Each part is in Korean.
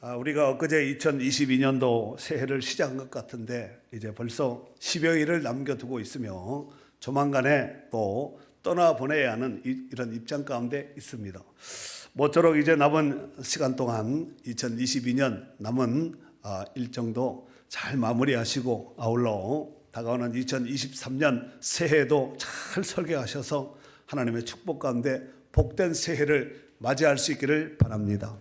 우리가 엊그제 2022년도 새해를 시작한 것 같은데 이제 벌써 10여일을 남겨두고 있으며 조만간에 또 떠나보내야 하는 이런 입장 가운데 있습니다. 모쪼록 이제 남은 시간 동안 2022년 남은 일정도 잘 마무리하시고 아울러 다가오는 2023년 새해도 잘 설계하셔서 하나님의 축복 가운데 복된 새해를 맞이할 수 있기를 바랍니다.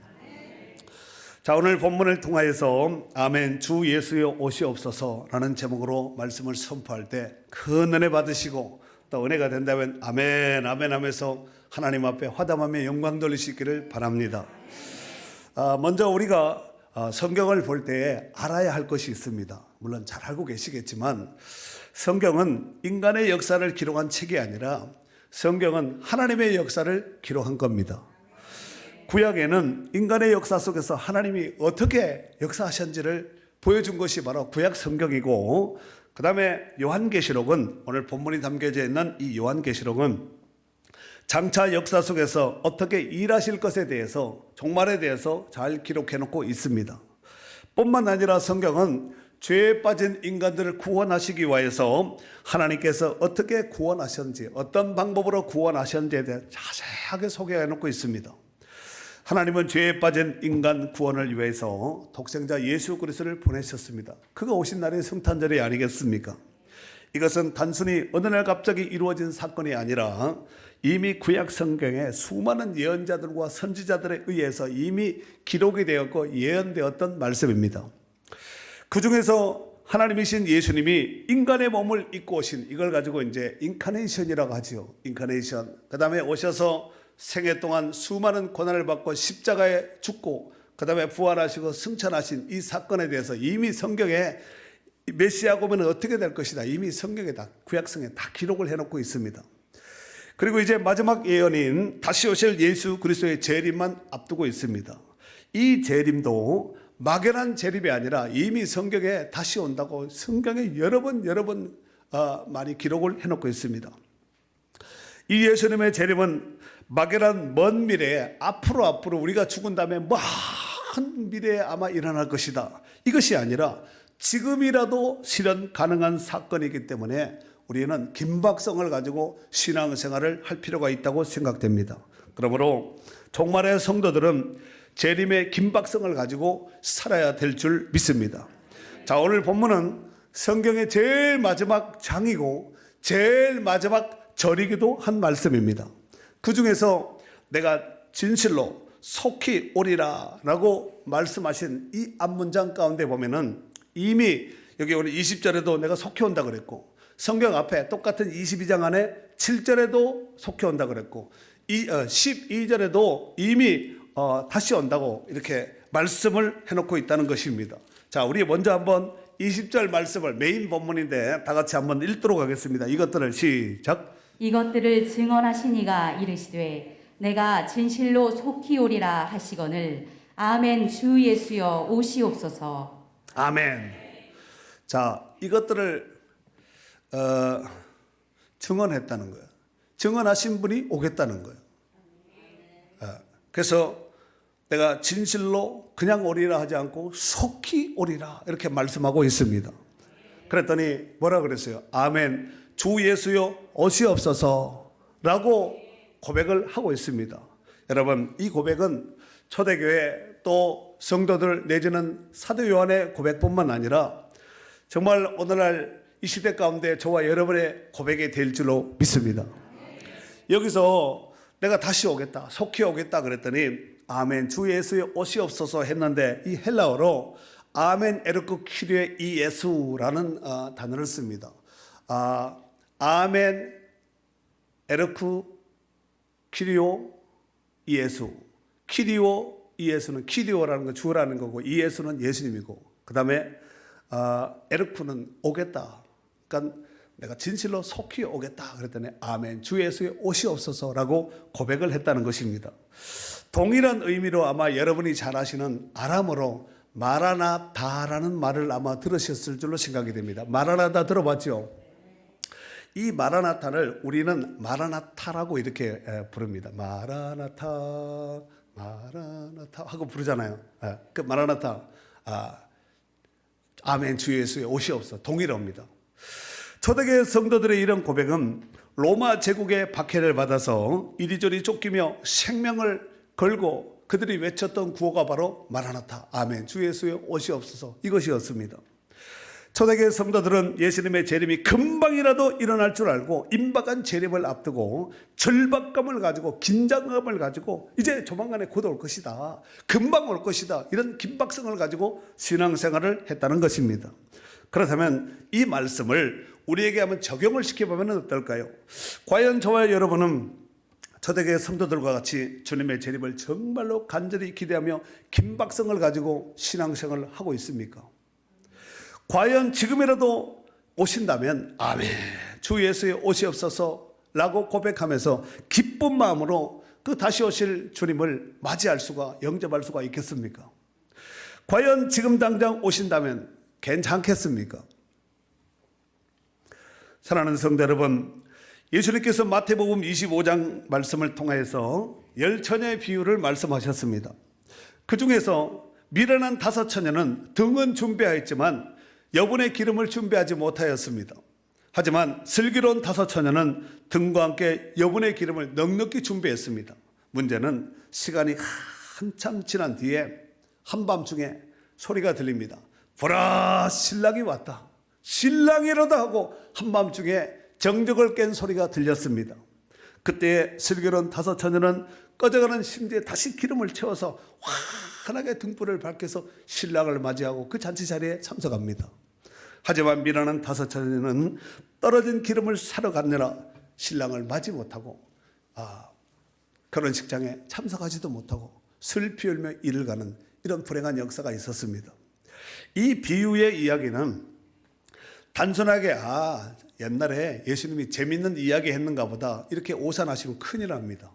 자, 오늘 본문을 통하여서 아멘 주 예수여 오시옵소서라는 제목으로 말씀을 선포할 때 큰 은혜 받으시고 또 은혜가 된다면 아멘 아멘 하면서 하나님 앞에 화답하며 영광 돌리시기를 바랍니다. 먼저 우리가 성경을 볼 때 알아야 할 것이 있습니다. 물론 잘 알고 계시겠지만 성경은 인간의 역사를 기록한 책이 아니라 성경은 하나님의 역사를 기록한 겁니다. 구약에는 인간의 역사 속에서 하나님이 어떻게 역사하셨는지를 보여준 것이 바로 구약 성경이고, 그 다음에 요한계시록은, 오늘 본문이 담겨져 있는 이 요한계시록은 장차 역사 속에서 어떻게 일하실 것에 대해서, 종말에 대해서 잘 기록해 놓고 있습니다. 뿐만 아니라 성경은 죄에 빠진 인간들을 구원하시기 위해서 하나님께서 어떻게 구원하셨는지, 어떤 방법으로 구원하셨는지에 대해 자세하게 소개해 놓고 있습니다. 하나님은 죄에 빠진 인간 구원을 위해서 독생자 예수 그리스도를 보내셨습니다. 그가 오신 날이 성탄절이 아니겠습니까? 이것은 단순히 어느 날 갑자기 이루어진 사건이 아니라 이미 구약 성경에 수많은 예언자들과 선지자들에 의해서 이미 기록이 되었고 예언되었던 말씀입니다. 그 중에서 하나님이신 예수님이 인간의 몸을 입고 오신, 이걸 가지고 이제 인카네이션이라고 하지요. 인카네이션. 그 다음에 오셔서 생애 동안 수많은 고난을 받고 십자가에 죽고 그 다음에 부활하시고 승천하신 이 사건에 대해서 이미 성경에 메시아가 오면 어떻게 될 것이다, 이미 성경에 다, 구약성에 다 기록을 해놓고 있습니다. 그리고 이제 마지막 예언인 다시 오실 예수 그리스도의 재림만 앞두고 있습니다. 이 재림도 막연한 재림이 아니라 이미 성경에 다시 온다고 성경에 여러 번 많이 기록을 해놓고 있습니다. 이 예수님의 재림은 막연한 먼 미래에 앞으로 우리가 죽은 다음에 먼 미래에 아마 일어날 것이다, 이것이 아니라 지금이라도 실현 가능한 사건이기 때문에 우리는 긴박성을 가지고 신앙생활을 할 필요가 있다고 생각됩니다. 그러므로 종말의 성도들은 재림의 긴박성을 가지고 살아야 될 줄 믿습니다. 자, 오늘 본문은 성경의 제일 마지막 장이고 제일 마지막 절이기도 한 말씀입니다. 그 중에서 내가 진실로 속히 오리라 라고 말씀하신 이 앞문장 가운데 보면은 이미 여기 오늘 20절에도 내가 속히 온다 그랬고, 성경 앞에 똑같은 22장 안에 7절에도 속히 온다 그랬고 12절에도 이미 다시 온다고 이렇게 말씀을 해놓고 있다는 것입니다. 자, 우리 먼저 한번 20절 말씀을, 메인 본문인데 다 같이 한번 읽도록 하겠습니다. 이것들을 시작. 이것들을 증언하시니가 이르시되 내가 진실로 속히 오리라 하시거늘 아멘 주 예수여 오시옵소서. 아멘. 자, 이것들을 증언했다는 거예요. 증언하신 분이 오겠다는 거예요. 그래서 내가 진실로 그냥 오리라 하지 않고 속히 오리라 이렇게 말씀하고 있습니다. 그랬더니 뭐라 그랬어요? 아멘 주 예수여 오시옵소서 라고 고백을 하고 있습니다. 여러분, 이 고백은 초대교회 또 성도들 내지는 사도 요한의 고백뿐만 아니라 정말 오늘날 이 시대 가운데 저와 여러분의 고백이 될 줄로 믿습니다. 여기서 내가 다시 오겠다, 속히 오겠다 그랬더니 아멘 주 예수여 오시옵소서 했는데 이 헬라어로 아멘 에르쿠 키리에 이 예수라는 단어를 씁니다. 아멘 에르쿠 키리오 이예수. 키리오 이예수는, 키리오라는 건 주라는 거고 이예수는 예수님이고, 그 다음에 에르쿠는 오겠다. 그러니까 내가 진실로 속히 오겠다 그랬더니 아멘 주 예수의 오시옵소서라고 고백을 했다는 것입니다. 동일한 의미로 아마 여러분이 잘 아시는 아람어로 마라나다라는 말을 아마 들으셨을 줄로 생각이 됩니다. 마라나다 들어봤죠? 이 마라나타를 우리는 마라나타라고 이렇게 부릅니다. 마라나타 마라나타 하고 부르잖아요. 그 마라나타, 아멘 주 예수의 오시옵소서 동일어입니다. 초대교회 성도들의 이런 고백은 로마 제국의 박해를 받아서 이리저리 쫓기며 생명을 걸고 그들이 외쳤던 구호가 바로 마라나타, 아멘 주 예수의 오시옵소서 이것이었습니다. 초대교회 성도들은 예수님의 재림이 금방이라도 일어날 줄 알고 임박한 재림을 앞두고 절박감을 가지고 긴장감을 가지고 이제 조만간에 곧 올 것이다, 금방 올 것이다, 이런 긴박성을 가지고 신앙생활을 했다는 것입니다. 그렇다면 이 말씀을 우리에게 한번 적용을 시켜보면 어떨까요? 과연 저와 여러분은 초대교회 성도들과 같이 주님의 재림을 정말로 간절히 기대하며 긴박성을 가지고 신앙생활을 하고 있습니까? 과연 지금이라도 오신다면 아멘 주 예수의 오시옵소서 라고 고백하면서 기쁜 마음으로 그 다시 오실 주님을 맞이할 수가, 영접할 수가 있겠습니까? 과연 지금 당장 오신다면 괜찮겠습니까? 사랑하는 성도 여러분, 예수님께서 마태복음 25장 말씀을 통해서 10처녀의 비유를 말씀하셨습니다. 그 중에서 미련한 5처녀는 등은 준비하였지만 여분의 기름을 준비하지 못하였습니다. 하지만 슬기로운 5처녀는 등과 함께 여분의 기름을 넉넉히 준비했습니다. 문제는 시간이 한참 지난 뒤에 한밤중에 소리가 들립니다. 보라, 신랑이 왔다. 신랑이로다 하고 한밤중에 정적을 깬 소리가 들렸습니다. 그때 슬기로운 5처녀는 꺼져가는 심지에 다시 기름을 채워서 환하게 등불을 밝혀서 신랑을 맞이하고 그 잔치 자리에 참석합니다. 하지만 미련한 5처녀는 떨어진 기름을 사러 갔느라 신랑을 맞이 못하고 결혼식장에 참석하지도 못하고 슬피 울며 이를 가는 이런 불행한 역사가 있었습니다. 이 비유의 이야기는 단순하게 옛날에 예수님이 재밌는 이야기 했는가 보다 이렇게 오산하시면 큰일 납니다.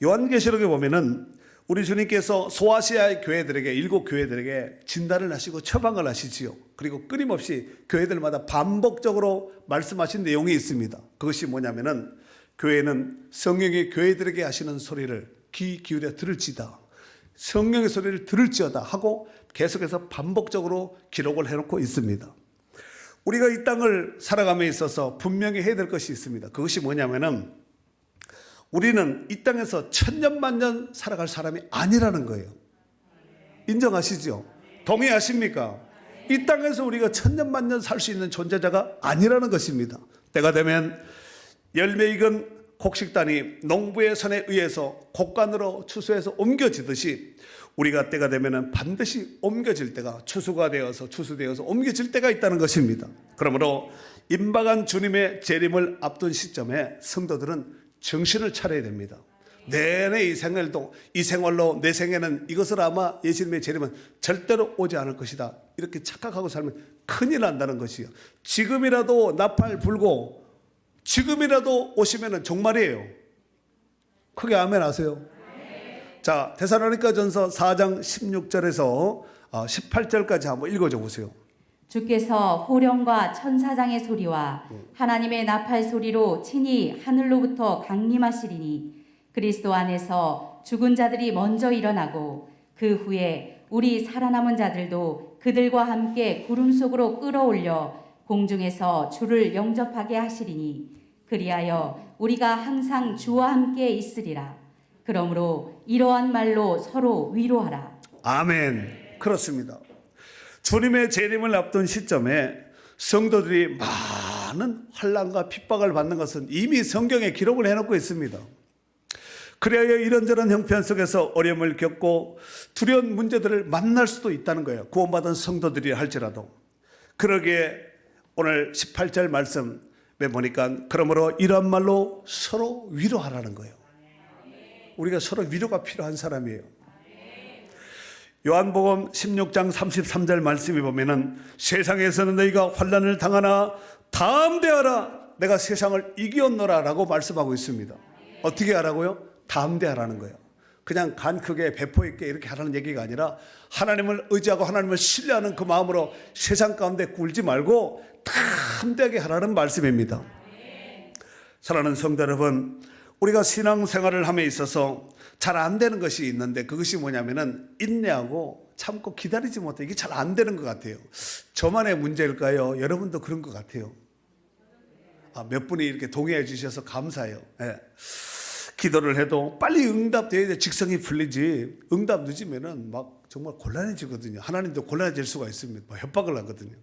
요한계시록에 보면은 우리 주님께서 소아시아의 교회들에게, 7교회들에게 진단을 하시고 처방을 하시지요. 그리고 끊임없이 교회들마다 반복적으로 말씀하신 내용이 있습니다. 그것이 뭐냐면은 교회는 성령이 교회들에게 하시는 소리를 귀 기울여 들을지다, 성령의 소리를 들을지어다 하고 계속해서 반복적으로 기록을 해놓고 있습니다. 우리가 이 땅을 살아감에 있어서 분명히 해야 될 것이 있습니다. 그것이 뭐냐면은 우리는 이 땅에서 천년만년 살아갈 사람이 아니라는 거예요. 인정하시죠? 동의하십니까? 이 땅에서 우리가 천년만년 살 수 있는 존재자가 아니라는 것입니다. 때가 되면 열매 익은 곡식단이 농부의 손에 의해서 곡간으로 추수해서 옮겨지듯이 우리가 때가 되면 반드시 옮겨질 때가, 추수되어서 옮겨질 때가 있다는 것입니다. 그러므로 임박한 주님의 재림을 앞둔 시점에 성도들은 정신을 차려야 됩니다. 내내 이 생활로 내 생에는 이것을 아마 예수님의 재림은 절대로 오지 않을 것이다, 이렇게 착각하고 살면 큰일 난다는 것이요. 지금이라도 나팔 불고 지금이라도 오시면 종말이에요. 크게 아멘 하세요. 자, 데살로니가전서 4장 16절에서 18절까지 한번 읽어줘 보세요. 주께서 호령과 천사장의 소리와 하나님의 나팔 소리로 친히 하늘로부터 강림하시리니 그리스도 안에서 죽은 자들이 먼저 일어나고 그 후에 우리 살아남은 자들도 그들과 함께 구름 속으로 끌어올려 공중에서 주를 영접하게 하시리니 그리하여 우리가 항상 주와 함께 있으리라. 그러므로 이러한 말로 서로 위로하라. 아멘. 그렇습니다. 주님의 재림을 앞둔 시점에 성도들이 많은 환난과 핍박을 받는 것은 이미 성경에 기록을 해놓고 있습니다. 그래야 이런저런 형편 속에서 어려움을 겪고 두려운 문제들을 만날 수도 있다는 거예요. 구원받은 성도들이 할지라도. 그러기에 오늘 18절 말씀에 보니까 그러므로 이런 말로 서로 위로하라는 거예요. 우리가 서로 위로가 필요한 사람이에요. 요한복음 16장 33절 말씀에 보면은 세상에서는 너희가 환난을 당하나 담대하라, 내가 세상을 이기었노라 라고 말씀하고 있습니다. 어떻게 하라고요? 담대하라는 거예요. 그냥 간 크게 배포 있게 이렇게 하라는 얘기가 아니라 하나님을 의지하고 하나님을 신뢰하는 그 마음으로 세상 가운데 굴지 말고 담대하게 하라는 말씀입니다. 사랑하는 성도 여러분, 우리가 신앙생활을 함에 있어서 잘 안 되는 것이 있는데 그것이 뭐냐면은 인내하고 참고 기다리지 못해. 이게 잘 안 되는 것 같아요. 저만의 문제일까요? 여러분도 그런 것 같아요. 몇 분이 이렇게 동의해 주셔서 감사해요. 예. 기도를 해도 빨리 응답돼야 돼. 직성이 풀리지. 응답 늦으면은 막 정말 곤란해지거든요. 하나님도 곤란해질 수가 있습니다. 뭐 협박을 하거든요.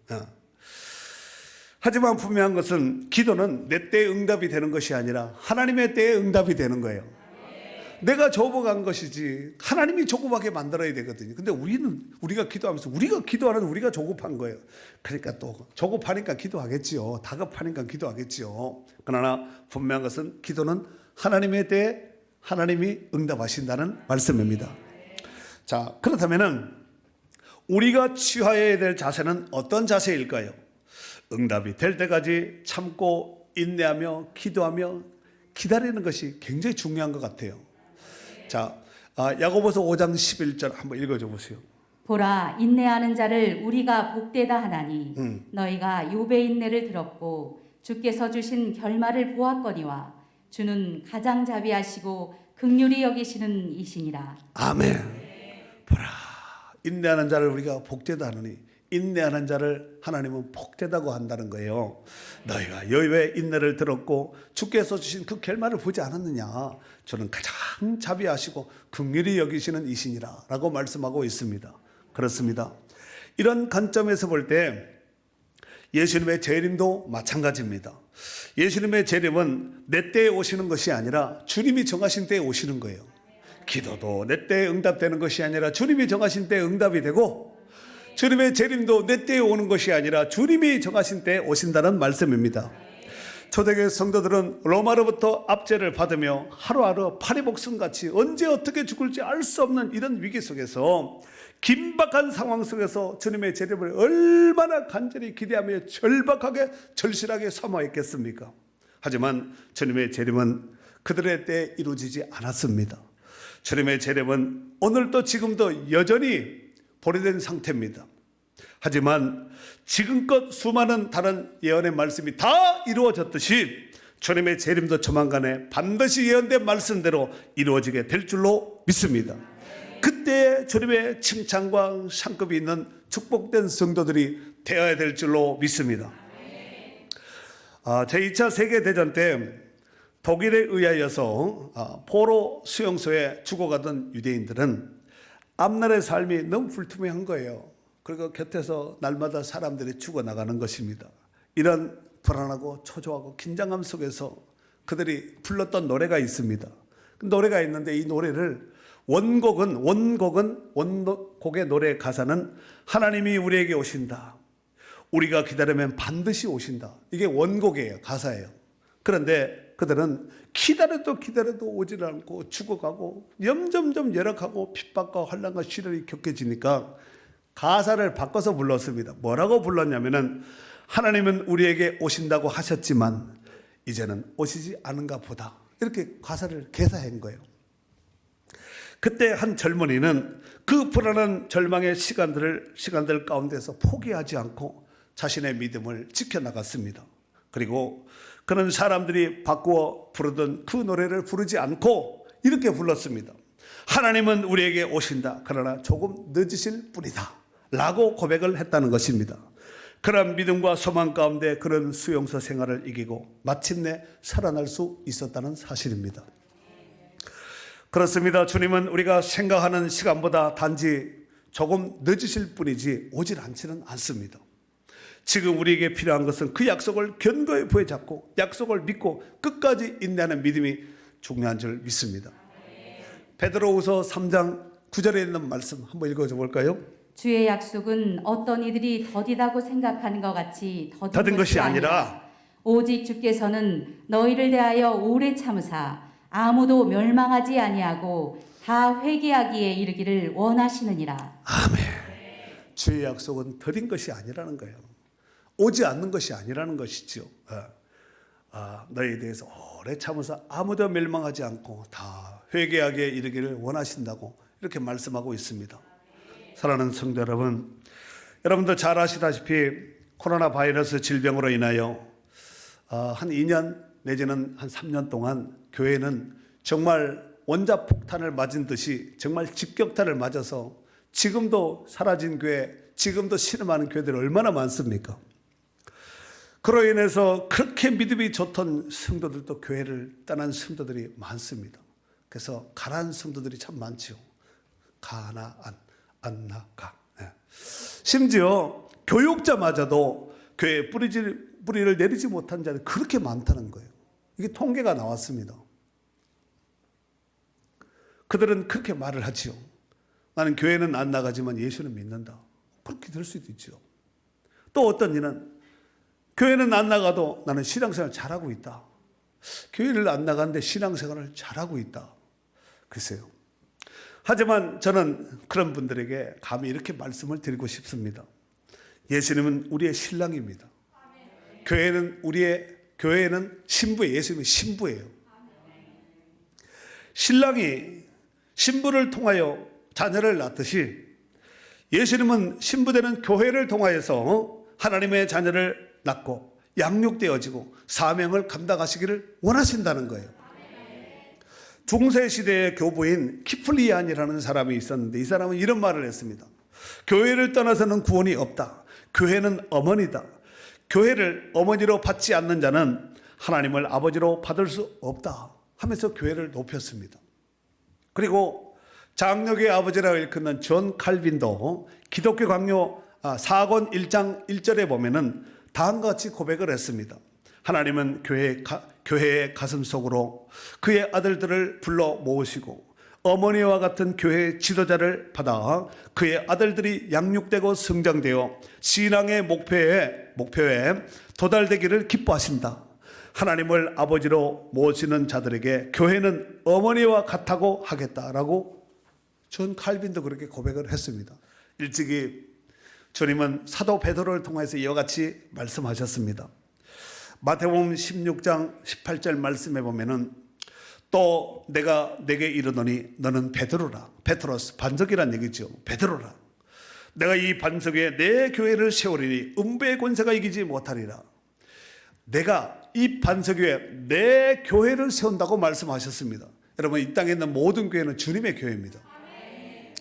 하지만 분명한 것은 기도는 내 때에 응답이 되는 것이 아니라 하나님의 때에 응답이 되는 거예요. 내가 조급한 것이지 하나님이 조급하게 만들어야 되거든요. 근데 우리가 기도하면서 우리가 기도하는 우리가 조급한 거예요. 그러니까 또 조급하니까 기도하겠지요. 다급하니까 기도하겠지요. 그러나 분명한 것은 기도는 하나님의 때에 하나님이 응답하신다는 말씀입니다. 자, 그렇다면은 우리가 취하여야 될 자세는 어떤 자세일까요? 응답이 될 때까지 참고 인내하며 기도하며 기다리는 것이 굉장히 중요한 것 같아요. 자, 야고보서 5장 11절 한번 읽어줘 보세요. 보라, 인내하는 자를 우리가 복되다 하나니 너희가 욥의 인내를 들었고 주께서 주신 결말을 보았거니와 주는 가장 자비하시고 긍휼히 여기시는 이시니라. 아멘. 보라, 인내하는 자를 우리가 복되다 하느니 인내하는 자를 하나님은 복되다고 한다는 거예요. 너희가 욥의 인내를 들었고 주께서 주신 그 결말을 보지 않았느냐. 저는 가장 자비하시고 긍휼히 여기시는 이시니라 라고 말씀하고 있습니다. 그렇습니다. 이런 관점에서 볼 때 예수님의 재림도 마찬가지입니다. 예수님의 재림은 내 때에 오시는 것이 아니라 주님이 정하신 때에 오시는 거예요. 기도도 내 때에 응답되는 것이 아니라 주님이 정하신 때에 응답이 되고 주님의 재림도 내 때에 오는 것이 아니라 주님이 정하신 때에 오신다는 말씀입니다. 초대교회 성도들은 로마로부터 압제를 받으며 하루하루 파리복순같이 언제 어떻게 죽을지 알 수 없는 이런 위기 속에서 긴박한 상황 속에서 주님의 재림을 얼마나 간절히 기대하며 절박하게 절실하게 사모했겠습니까? 하지만 주님의 재림은 그들의 때에 이루어지지 않았습니다. 주님의 재림은 오늘도 지금도 여전히 보류된 상태입니다. 하지만 지금껏 수많은 다른 예언의 말씀이 다 이루어졌듯이 주님의 재림도 조만간에 반드시 예언된 말씀대로 이루어지게 될 줄로 믿습니다. 그때 주님의 칭찬과 상급이 있는 축복된 성도들이 되어야 될 줄로 믿습니다. 제2차 세계대전 때 독일에 의하여서 포로 수용소에 죽어가던 유대인들은 앞날의 삶이 너무 불투명한 거예요. 그리고 곁에서 날마다 사람들이 죽어나가는 것입니다. 이런 불안하고 초조하고 긴장감 속에서 그들이 불렀던 노래가 있습니다. 그 노래가 있는데 이 노래를 원곡의 노래 가사는 하나님이 우리에게 오신다. 우리가 기다리면 반드시 오신다. 이게 원곡이에요. 가사예요. 그런데 그들은 기다려도 오질 않고 죽어가고 점점점 열악하고 핍박과 환난과 시련이 격해지니까 가사를 바꿔서 불렀습니다. 뭐라고 불렀냐면은 하나님은 우리에게 오신다고 하셨지만 이제는 오시지 않은가 보다. 이렇게 가사를 개사한 거예요. 그때 한 젊은이는 그 불안한 절망의 시간들 가운데서 포기하지 않고 자신의 믿음을 지켜나갔습니다. 그리고 그는 사람들이 바꾸어 부르던 그 노래를 부르지 않고 이렇게 불렀습니다. 하나님은 우리에게 오신다. 그러나 조금 늦으실 뿐이다. 라고 고백을 했다는 것입니다. 그런 믿음과 소망 가운데 그런 수용소 생활을 이기고 마침내 살아날 수 있었다는 사실입니다. 그렇습니다. 주님은 우리가 생각하는 시간보다 단지 조금 늦으실 뿐이지 오질 않지는 않습니다. 지금 우리에게 필요한 것은 그 약속을 견고히 부여잡고 약속을 믿고 끝까지 인내하는 믿음이 중요한 줄 믿습니다. 베드로후서 3장 9절에 있는 말씀 한번 읽어줘 볼까요? 주의 약속은 어떤 이들이 더디다고 생각하는 것 같이 더딘 것이 아니라 오직 주께서는 너희를 대하여 오래 참으사 아무도 멸망하지 아니하고 다 회개하기에 이르기를 원하시느니라. 아멘. 주의 약속은 더딘 것이 아니라는 거예요. 오지 않는 것이 아니라는 것이죠. 너희에 대해서 오래 참으사 아무도 멸망하지 않고 다 회개하기에 이르기를 원하신다고 이렇게 말씀하고 있습니다. 사랑하는 성도 여러분, 여러분도 잘 아시다시피 코로나 바이러스 질병으로 인하여 한 2년 내지는 한 3년 동안 교회는 정말 원자폭탄을 맞은 듯이 정말 직격탄을 맞아서 지금도 사라진 교회, 지금도 신음하는 교회들이 얼마나 많습니까? 그로 인해서 그렇게 믿음이 좋던 성도들도 교회를 떠난 성도들이 많습니다. 그래서 가라앉은 성도들이 참 많죠. 가나 안 나가. 심지어 교육자마저도 교회에 뿌리를 내리지 못한 자들이 그렇게 많다는 거예요. 이게 통계가 나왔습니다. 그들은 그렇게 말을 하지요. 나는 교회는 안 나가지만 예수는 믿는다. 그렇게 될 수도 있죠. 또 어떤 이는 교회는 안 나가도 나는 신앙생활 잘하고 있다. 교회를 안 나가는데 신앙생활을 잘하고 있다. 글쎄요. 하지만 저는 그런 분들에게 감히 이렇게 말씀을 드리고 싶습니다. 예수님은 우리의 신랑입니다. 교회는 신부예요. 예수님이 신부예요. 신랑이 신부를 통하여 자녀를 낳듯이 예수님은 신부되는 교회를 통하여서 하나님의 자녀를 낳고 양육되어지고 사명을 감당하시기를 원하신다는 거예요. 중세시대의 교부인 키플리안이라는 사람이 있었는데 이 사람은 이런 말을 했습니다. 교회를 떠나서는 구원이 없다. 교회는 어머니다. 교회를 어머니로 받지 않는 자는 하나님을 아버지로 받을 수 없다 하면서 교회를 높였습니다. 그리고 장로교의 아버지라고 일컫는 존 칼빈도 기독교 강요 4권 1장 1절에 보면은 다음과 같이 고백을 했습니다. 하나님은 교회의 가슴 속으로 그의 아들들을 불러 모으시고 어머니와 같은 교회의 지도자를 받아 그의 아들들이 양육되고 성장되어 신앙의 목표에 도달되기를 기뻐하신다. 하나님을 아버지로 모시는 자들에게 교회는 어머니와 같다고 하겠다라고 존 칼빈도 그렇게 고백을 했습니다. 일찍이 주님은 사도 베드로를 통해서 이와 같이 말씀하셨습니다. 마태복음 16장 18절 말씀에 보면은 또 내가 내게 이르노니 너는 베드로라. 베트로스 반석이란 얘기죠. 베드로라. 내가 이 반석 위에 내 교회를 세우리니 음부의 권세가 이기지 못하리라. 내가 이 반석 위에 내 교회를 세운다고 말씀하셨습니다. 여러분 이 땅에 있는 모든 교회는 주님의 교회입니다.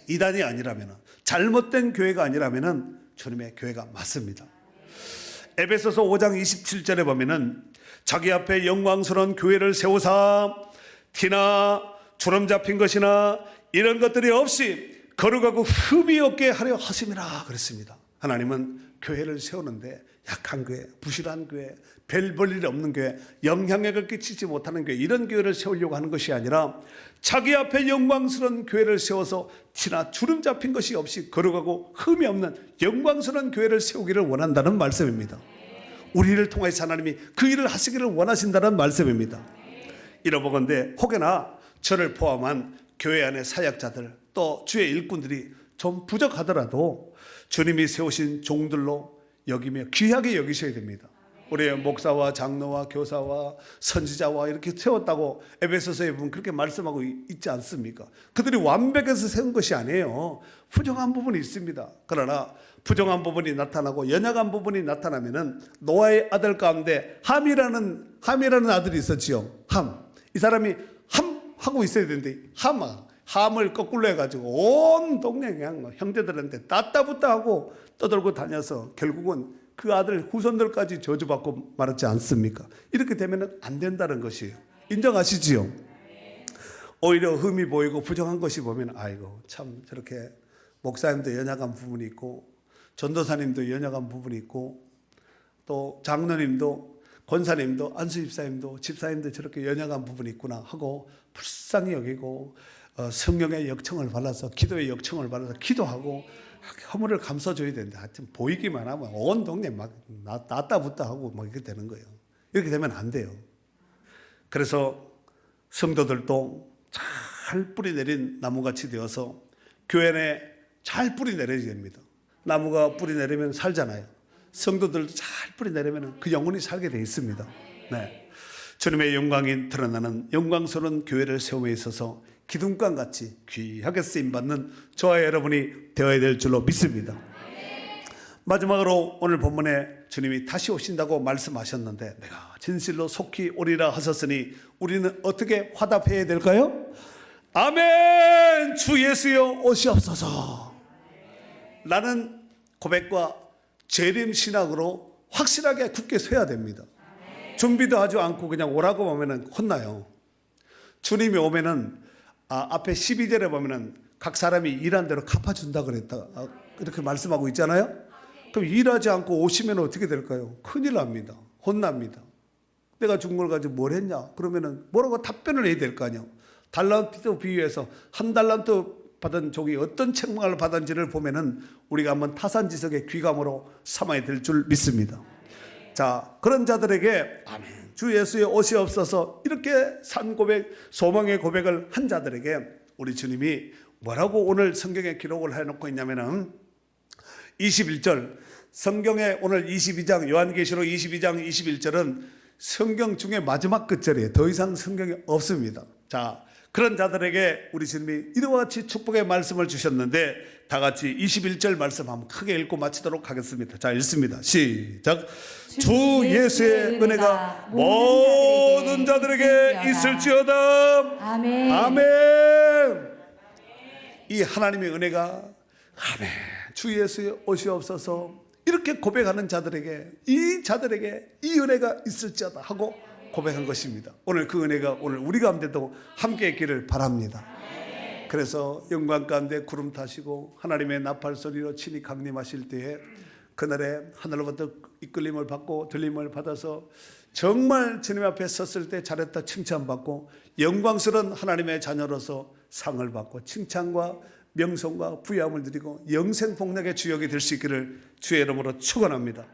이단이 아니라면 잘못된 교회가 아니라면 주님의 교회가 맞습니다. 에베소서 5장 27절에 보면은 자기 앞에 영광스러운 교회를 세우사 티나 주름 잡힌 것이나 이런 것들이 없이 거룩하고 흠이 없게 하려 하심이라 그랬습니다. 하나님은 교회를 세우는데 약한 교회, 부실한 교회, 별 볼일 없는 교회, 영향력을 끼치지 못하는 교회 이런 교회를 세우려고 하는 것이 아니라 자기 앞에 영광스러운 교회를 세워서 티나 주름 잡힌 것이 없이 거룩하고 흠이 없는 영광스러운 교회를 세우기를 원한다는 말씀입니다. 우리를 통해서 하나님이 그 일을 하시기를 원하신다는 말씀입니다. 이러보건대 혹여나 저를 포함한 교회 안의 사역자들 또 주의 일꾼들이 좀 부족하더라도 주님이 세우신 종들로 여기며 귀하게 여기셔야 됩니다. 우리의 목사와 장로와 교사와 선지자와 이렇게 세웠다고 에베소서에 보면 그렇게 말씀하고 있지 않습니까? 그들이 완벽해서 세운 것이 아니에요. 부정한 부분이 있습니다. 그러나 부정한 부분이 나타나고 연약한 부분이 나타나면은 노아의 아들 가운데 함이라는 아들이 있었지요. 함. 이 사람이 함 하고 있어야 되는데 함을 거꾸로 해가지고 온 동네 그냥 형제들한테 따따붙다 하고 떠들고 다녀서 결국은 그 아들 후손들까지 저주받고 말았지 않습니까? 이렇게 되면 안 된다는 것이에요. 인정하시지요? 오히려 흠이 보이고 부정한 것이 보면 아이고 참 저렇게 목사님도 연약한 부분이 있고 전도사님도 연약한 부분이 있고 또 장로님도 권사님도 안수집사님도 집사님도 저렇게 연약한 부분이 있구나 하고 불쌍히 여기고 성령의 역청을 발라서 기도의 역청을 발라서 기도하고 허물을 감싸줘야 되는데 하여튼 보이기만 하면 온 동네 막 낫다붙다 하고 막 이렇게 되는 거예요. 이렇게 되면 안 돼요. 그래서 성도들도 잘 뿌리 내린 나무같이 되어서 교회 안에 잘 뿌리 내려야 됩니다. 나무가 뿌리 내리면 살잖아요. 성도들도 잘 뿌리 내리면 그 영혼이 살게 돼 있습니다. 네. 주님의 영광이 드러나는 영광스러운 교회를 세움에 있어서 기둥감같이 귀하게 쓰임받는 저와 여러분이 되어야 될 줄로 믿습니다. 마지막으로 오늘 본문에 주님이 다시 오신다고 말씀하셨는데 내가 진실로 속히 오리라 하셨으니 우리는 어떻게 화답해야 될까요? 아멘. 주 예수여 오시옵소서. 라는 고백과 재림 신학으로 확실하게 굳게 서야 됩니다. 준비도 하지 않고 그냥 오라고 하면은 혼나요. 주님이 오면은 앞에 12절에 보면은 각 사람이 일한 대로 갚아준다 그랬다. 이렇게 말씀하고 있잖아요. 그럼 일하지 않고 오시면 어떻게 될까요? 큰일 납니다. 혼납니다. 내가 준 걸 가지고 뭘 했냐? 그러면은 뭐라고 답변을 해야 될 거 아니에요. 달란트 비유해서 한 달란트 받은 종이 어떤 책망을 받은지를 보면은 우리가 한번 타산지석의 귀감으로 삼아야 될 줄 믿습니다. 자, 그런 자들에게 아멘. 주 예수의 옷이 없어서 이렇게 산 고백, 소망의 고백을 한 자들에게 우리 주님이 뭐라고 오늘 성경에 기록을 해놓고 있냐면은 21절 성경에 오늘 22장 요한계시록 22장 21절은 성경 중에 마지막 끝절이에요. 더 이상 성경이 없습니다. 자, 그런 자들에게 우리 주님이 이와 같이 축복의 말씀을 주셨는데 다 같이 21절 말씀 한번 크게 읽고 마치도록 하겠습니다. 자, 읽습니다. 시작. 주 예수의 은혜가 모든 자들에게 있을지어다. 아멘. 아멘. 이 하나님의 은혜가 아멘. 주 예수의 옷이 없어서 이렇게 고백하는 자들에게 이 은혜가 있을지어다 하고 고백한 것입니다. 오늘 그 은혜가 오늘 우리 가운데도 함께 있기를 바랍니다. 그래서 영광 가운데 구름 타시고 하나님의 나팔 소리로 친히 강림하실 때에 그날에 하늘로부터 이끌림을 받고 들림을 받아서 정말 주님 앞에 섰을 때 잘했다 칭찬받고 영광스러운 하나님의 자녀로서 상을 받고 칭찬과 명성과 부여함을 드리고 영생 복락의 주역이 될 수 있기를 주의 이름으로 축원합니다.